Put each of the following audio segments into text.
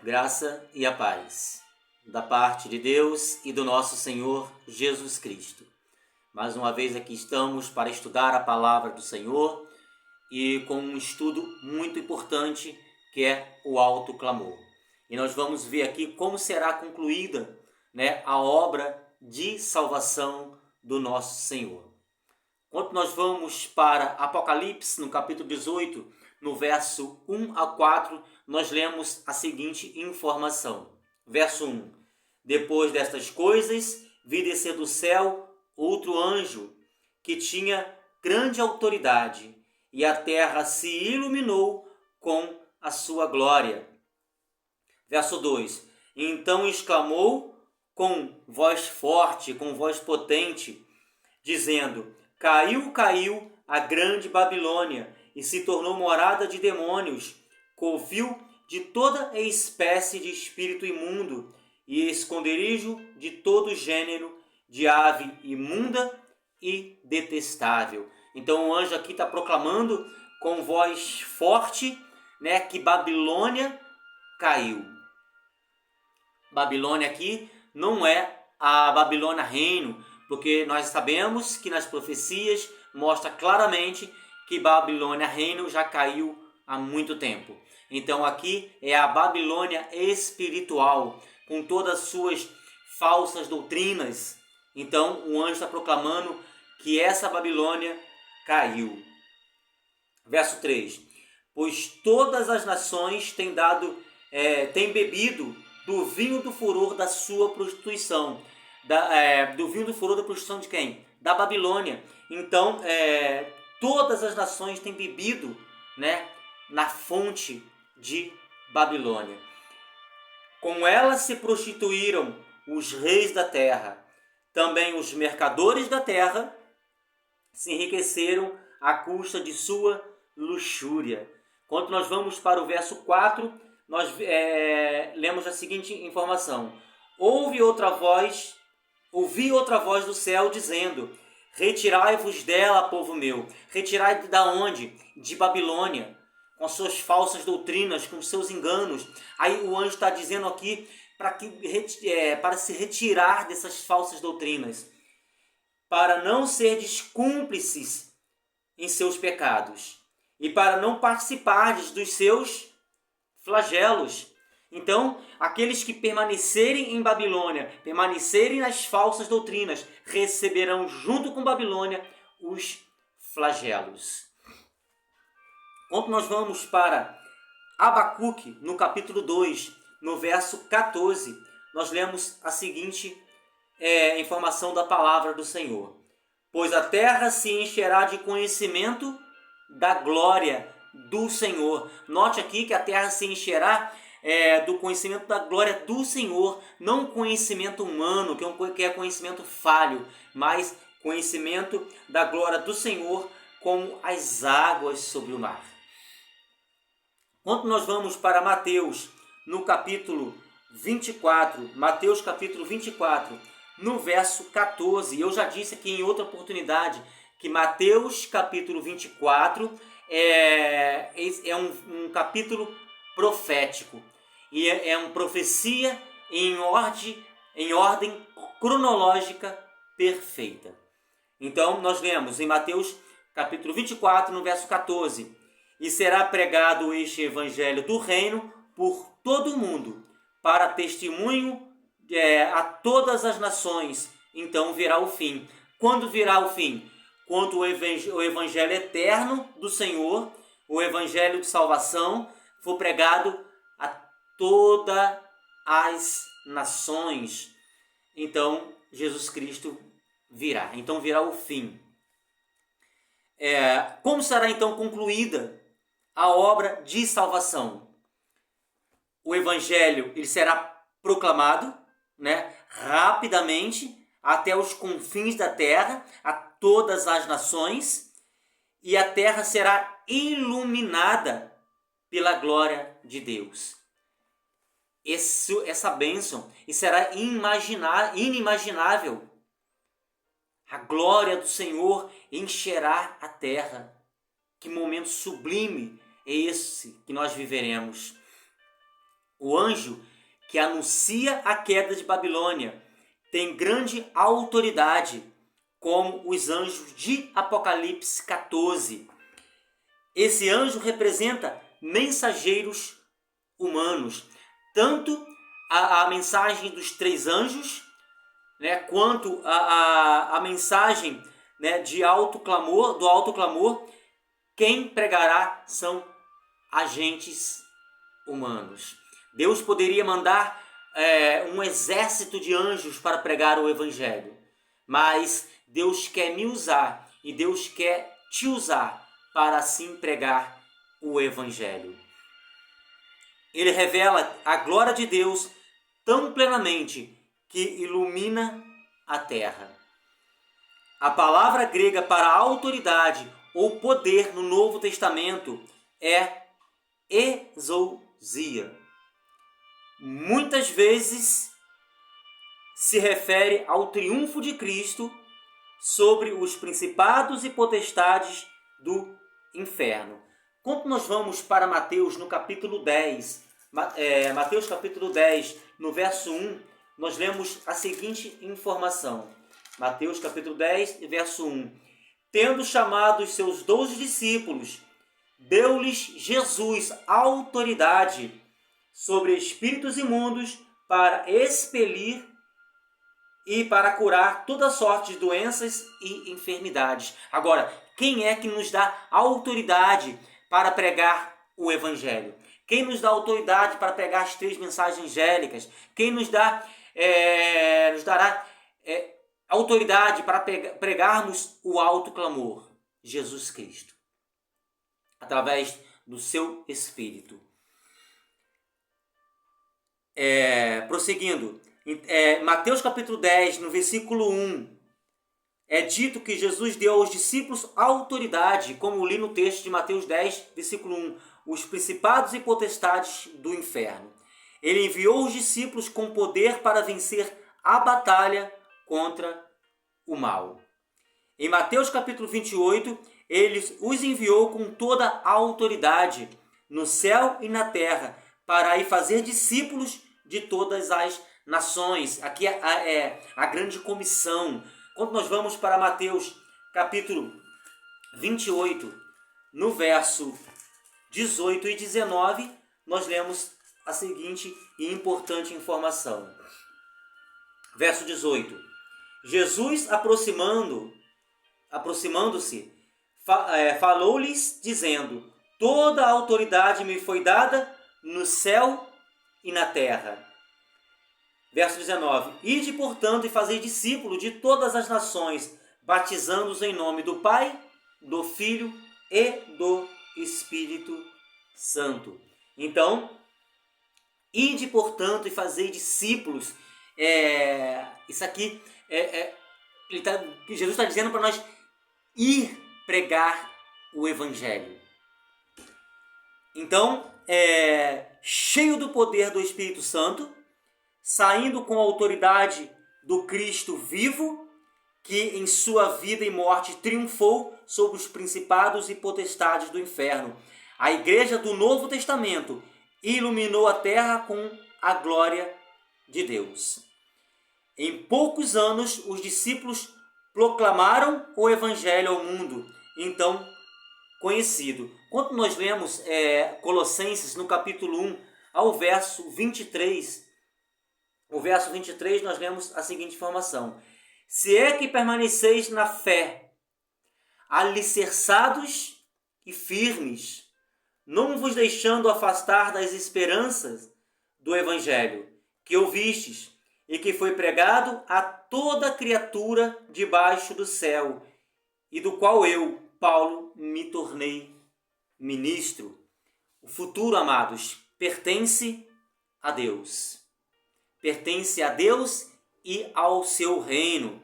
Graça e a paz, da parte de Deus e do nosso Senhor Jesus Cristo. Mais uma vez aqui estamos para estudar a palavra do Senhor e com um estudo muito importante que é o alto clamor. E nós vamos ver aqui como será concluída, a obra de salvação do nosso Senhor. Quando nós vamos para Apocalipse, no capítulo 18, no verso 1 a 4, nós lemos a seguinte informação. Verso 1. Depois destas coisas, vi descer do céu outro anjo, que tinha grande autoridade, e a terra se iluminou com a sua glória. Verso 2. Então exclamou com voz forte, com voz potente, dizendo: Caiu, caiu a grande Babilônia, e se tornou morada de demônios, covil de toda espécie de espírito imundo, e esconderijo de todo gênero de ave imunda e detestável. Então o anjo aqui está proclamando com voz forte, que Babilônia caiu. Babilônia aqui não é a Babilônia reino, porque nós sabemos que nas profecias mostra claramente que Babilônia reino já caiu há muito tempo. Então aqui é a Babilônia espiritual, com todas as suas falsas doutrinas. Então o anjo está proclamando que essa Babilônia caiu. Verso 3. Pois todas as nações têm bebido do vinho do furor da sua prostituição. Do vinho do furor da prostituição de quem? Da Babilônia. Então, todas as nações têm bebido, na fonte de Babilônia. Com ela se prostituíram os reis da terra. Também os mercadores da terra se enriqueceram à custa de sua luxúria. Quando nós vamos para o verso 4, nós lemos a seguinte informação. Ouvi outra voz do céu dizendo: Retirai-vos dela, povo meu. Retirai da onde? De Babilônia, com suas falsas doutrinas, com seus enganos. Aí o anjo está dizendo aqui para se retirar dessas falsas doutrinas, para não serdes cúmplices em seus pecados e para não participardes dos seus flagelos. Então, aqueles que permanecerem em Babilônia, permanecerem nas falsas doutrinas, receberão junto com Babilônia os flagelos. Quando nós vamos para Abacuque, no capítulo 2, no verso 14, nós lemos a seguinte informação da palavra do Senhor. Pois a terra se encherá de conhecimento da glória do Senhor. Note aqui que a terra se encherá do conhecimento da glória do Senhor, não conhecimento humano, que é conhecimento falho, mas conhecimento da glória do Senhor como as águas sobre o mar. Quando nós vamos para Mateus, no capítulo 24, Mateus capítulo 24, no verso 14, eu já disse aqui em outra oportunidade que Mateus capítulo 24 é um capítulo profético e é uma profecia em ordem cronológica perfeita. Então nós lemos em Mateus capítulo 24, no verso 14: E será pregado este evangelho do reino por todo o mundo, para testemunho a todas as nações. Então virá o fim. Quando virá o fim? Quando o evangelho eterno do Senhor, o evangelho de salvação, for pregado a todas as nações. Então Jesus Cristo virá. Então virá o fim. Como será então concluída a obra de salvação? O evangelho ele será proclamado, rapidamente até os confins da terra, a todas as nações, e a terra será iluminada pela glória de Deus. Essa bênção será inimaginável. A glória do Senhor encherá a terra. Que momento sublime é esse que nós viveremos. O anjo que anuncia a queda de Babilônia tem grande autoridade, como os anjos de Apocalipse 14. Esse anjo representa mensageiros humanos, tanto a mensagem dos 3 anjos, né, quanto a mensagem, né, de alto clamor. Quem pregará são agentes humanos. Deus poderia mandar um exército de anjos para pregar o evangelho, mas Deus quer me usar e Deus quer te usar para assim pregar o evangelho. Ele revela a glória de Deus tão plenamente que ilumina a terra. A palavra grega para autoridade ou poder no Novo Testamento é exousia. Muitas vezes se refere ao triunfo de Cristo sobre os principados e potestades do inferno. Quando nós vamos para Mateus no capítulo 10, Mateus capítulo 10, no verso 1, nós lemos a seguinte informação. Mateus capítulo 10, verso 1. Tendo chamado os seus 12 discípulos, deu-lhes Jesus autoridade sobre espíritos imundos para expelir e para curar toda sorte de doenças e enfermidades. Agora, quem é que nos dá autoridade para pregar o evangelho? Quem nos dá autoridade para pregar as 3 mensagens angélicas? Quem nos dará autoridade para pregarmos o alto clamor? Jesus Cristo, através do seu Espírito. Prosseguindo, Mateus capítulo 10, no versículo 1, é dito que Jesus deu aos discípulos autoridade, como li no texto de Mateus 10, versículo 1, os principados e potestades do inferno. Ele enviou os discípulos com poder para vencer a batalha contra o mal. Em Mateus capítulo 28, ele os enviou com toda a autoridade no céu e na terra para ir fazer discípulos de todas as nações. Aqui é a grande comissão. Quando nós vamos para Mateus capítulo 28, no verso 18 e 19, nós lemos a seguinte e importante informação. Verso 18. Jesus, aproximando-se, falou-lhes, dizendo: toda a autoridade me foi dada no céu e na terra. Verso 19. Ide, portanto, e fazei discípulo de todas as nações, batizando-os em nome do Pai, do Filho e do Espírito Santo. Então, ide, portanto, e fazei discípulos. Isso aqui, Jesus está dizendo para nós ir pregar o Evangelho. Então, cheio do poder do Espírito Santo, saindo com a autoridade do Cristo vivo, que em sua vida e morte triunfou sobre os principados e potestades do inferno. A igreja do Novo Testamento iluminou a terra com a glória de Deus. Em poucos anos, os discípulos proclamaram o Evangelho ao mundo, então conhecido. Quando nós lemos Colossenses, no capítulo 1, ao verso 23, o verso 23, nós lemos a seguinte informação: se é que permaneceis na fé, alicerçados e firmes, não vos deixando afastar das esperanças do Evangelho que ouvistes e que foi pregado a toda criatura debaixo do céu, e do qual eu, Paulo, me tornei ministro. O futuro, amados, pertence a Deus. Pertence a Deus e ao seu reino.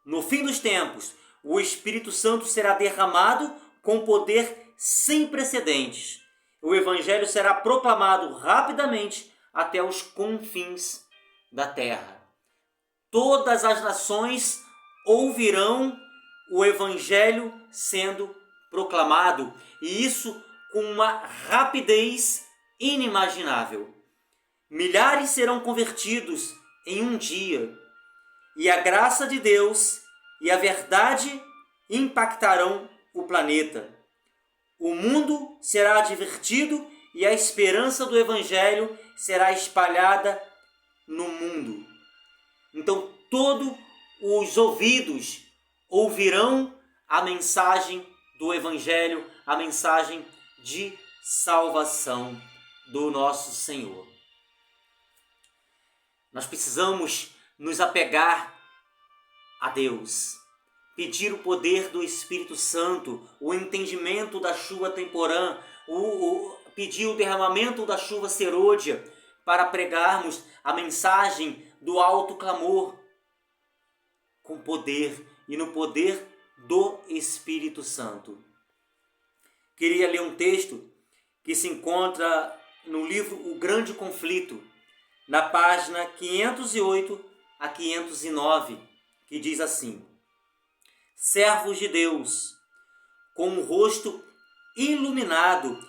No fim dos tempos, o Espírito Santo será derramado com poder sem precedentes. O Evangelho será proclamado rapidamente até os confins da terra. Todas as nações ouvirão o Evangelho sendo proclamado, e isso com uma rapidez inimaginável. Milhares serão convertidos em um dia, e a graça de Deus e a verdade impactarão o planeta. O mundo será divertido e a esperança do Evangelho será espalhada no mundo. Então, todos os ouvidos ouvirão a mensagem do Evangelho, a mensagem de salvação do nosso Senhor. Nós precisamos nos apegar a Deus, pedir o poder do Espírito Santo, o entendimento da chuva temporã, pedir o derramamento da chuva serôdia, para pregarmos a mensagem do alto clamor, com poder e no poder do Espírito Santo. Queria ler um texto que se encontra no livro O Grande Conflito, na página 508 a 509, que diz assim: servos de Deus, com o rosto iluminado.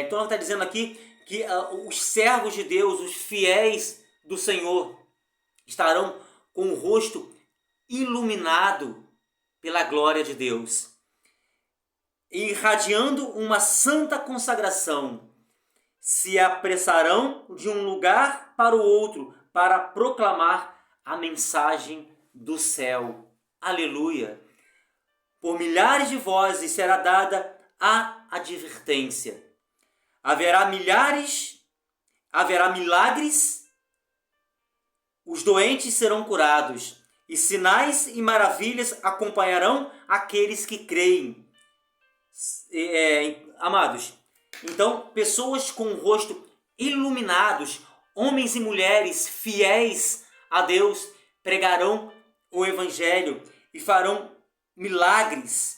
Então está dizendo aqui que os servos de Deus, os fiéis do Senhor, estarão com o rosto iluminado pela glória de Deus, irradiando uma santa consagração. Se apressarão de um lugar para o outro para proclamar a mensagem do céu. Aleluia! Por milhares de vozes será dada a advertência. Haverá milagres, os doentes serão curados, e sinais e maravilhas acompanharão aqueles que creem. Amados, então, pessoas com o rosto iluminados, homens e mulheres fiéis a Deus, pregarão o Evangelho e farão milagres.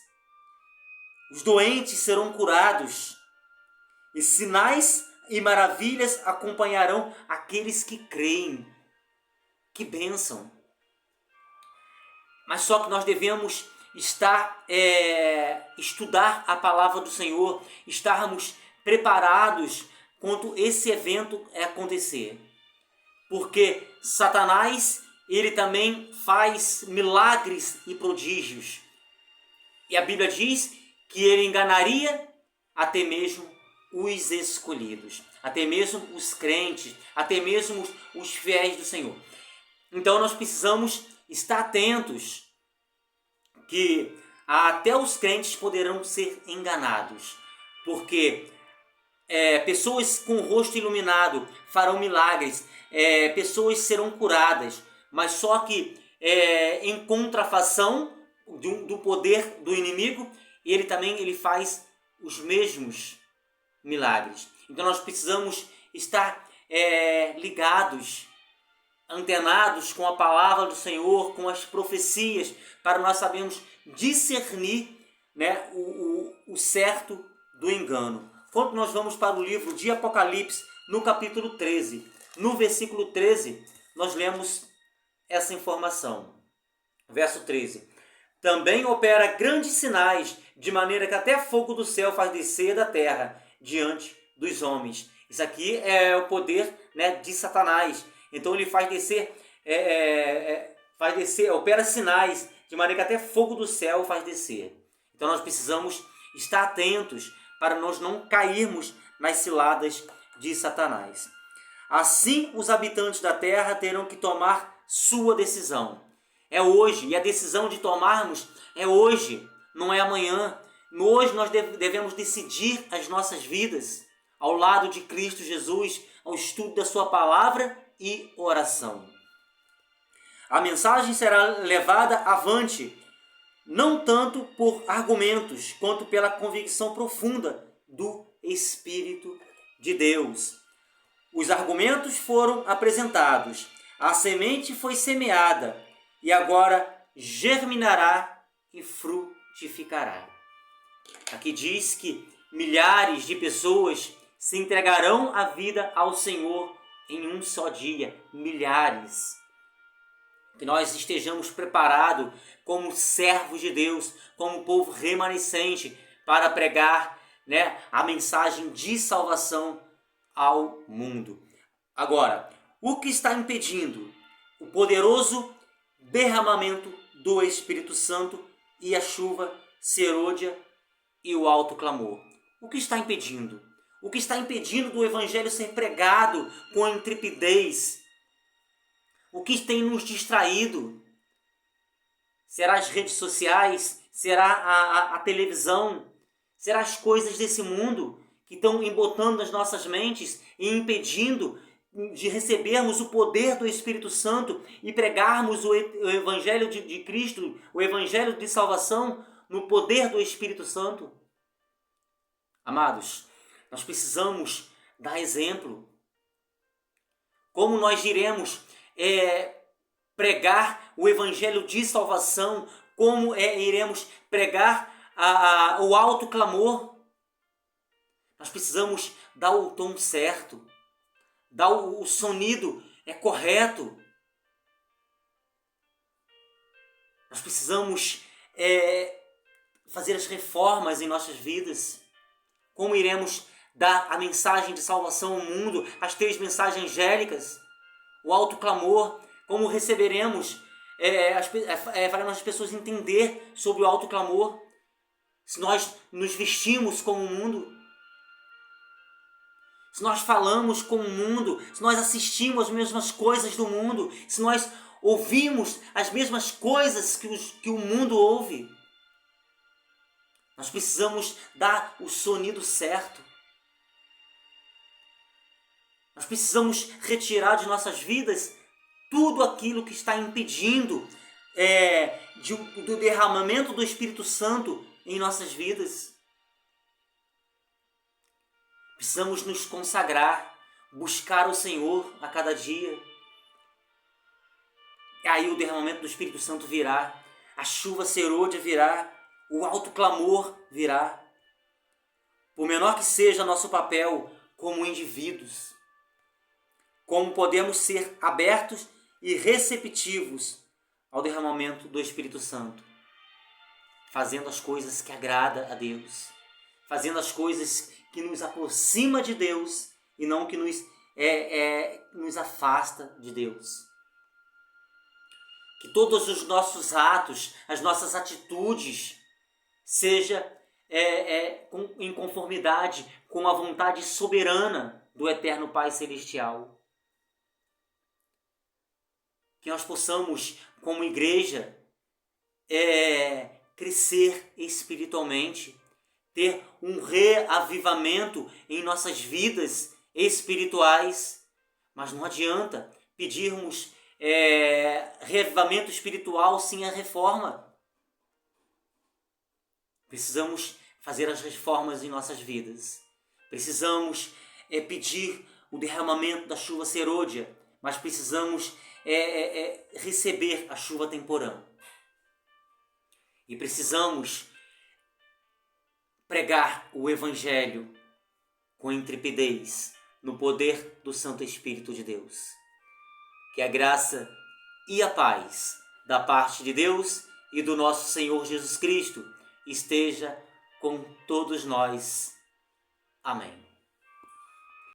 Os doentes serão curados, e sinais e maravilhas acompanharão aqueles que creem. Que bênção! Mas só que nós devemos estudar a palavra do Senhor, estarmos preparados quando esse evento acontecer. Porque Satanás, ele também faz milagres e prodígios. E a Bíblia diz que ele enganaria até mesmo os escolhidos, até mesmo os crentes, até mesmo os fiéis do Senhor. Então nós precisamos estar atentos que até os crentes poderão ser enganados, porque pessoas com o rosto iluminado farão milagres, pessoas serão curadas, mas só que em contrafação do poder do inimigo, ele faz os mesmos milagres. Então nós precisamos estar ligados, antenados com a palavra do Senhor, com as profecias, para nós sabermos discernir, né, o certo do engano. Quando nós vamos para o livro de Apocalipse, no capítulo 13, no versículo 13, nós lemos essa informação. Verso 13. Também opera grandes sinais, de maneira que até fogo do céu faz descer da terra diante dos homens. Isso aqui é o poder, né, de Satanás. Então ele faz descer, opera sinais, de maneira que até fogo do céu faz descer. Então nós precisamos estar atentos para nós não cairmos nas ciladas de Satanás. Assim os habitantes da terra terão que tomar sua decisão. É hoje, e a decisão de tomarmos é hoje, não é amanhã. Hoje nós devemos decidir as nossas vidas ao lado de Cristo Jesus, ao estudo da sua palavra e oração. A mensagem será levada avante, não tanto por argumentos, quanto pela convicção profunda do Espírito de Deus. Os argumentos foram apresentados, a semente foi semeada, e agora germinará e frutificará. Aqui diz que milhares de pessoas se entregarão a vida ao Senhor em um só dia. Milhares. Que nós estejamos preparados como servos de Deus, como povo remanescente, para pregar, né, a mensagem de salvação ao mundo. Agora, o que está impedindo o poderoso derramamento do Espírito Santo e a chuva serôdia e o alto clamor? O que está impedindo? O que está impedindo do Evangelho ser pregado com intrepidez? O que tem nos distraído? Será as redes sociais? Será a televisão? Será as coisas desse mundo que estão embotando nas nossas mentes e impedindo de recebermos o poder do Espírito Santo e pregarmos o Evangelho de Cristo, o Evangelho de salvação no poder do Espírito Santo? Amados, nós precisamos dar exemplo. Como nós iremos pregar o Evangelho de salvação? Como iremos pregar o alto clamor? Nós precisamos dar o tom certo, dar o sonido correto. Nós precisamos fazer as reformas em nossas vidas. Como iremos dar a mensagem de salvação ao mundo, as 3 mensagens angélicas, o alto clamor, como receberemos, faremos as pessoas entender sobre o alto clamor, se nós nos vestimos como o mundo, se nós falamos como o mundo, se nós assistimos as mesmas coisas do mundo, se nós ouvimos as mesmas coisas que o mundo ouve. Nós precisamos dar o sonido certo. Nós precisamos retirar de nossas vidas tudo aquilo que está impedindo do derramamento do Espírito Santo em nossas vidas. Precisamos nos consagrar, buscar o Senhor a cada dia. E aí o derramamento do Espírito Santo virá, a chuva serôdia virá, o alto clamor virá. Por menor que seja nosso papel como indivíduos, como podemos ser abertos e receptivos ao derramamento do Espírito Santo, fazendo as coisas que agradam a Deus, fazendo as coisas que nos aproxima de Deus e não que nos afasta de Deus. Que todos os nossos atos, as nossas atitudes, seja em conformidade com a vontade soberana do Eterno Pai Celestial. Que nós possamos, como igreja, crescer espiritualmente, ter um reavivamento em nossas vidas espirituais. Mas não adianta pedirmos reavivamento espiritual sem a reforma. Precisamos fazer as reformas em nossas vidas. Precisamos pedir o derramamento da chuva serôdia, mas precisamos receber a chuva temporã. E precisamos pregar o Evangelho com intrepidez, no poder do Santo Espírito de Deus. Que a graça e a paz da parte de Deus e do nosso Senhor Jesus Cristo esteja com todos nós. Amém.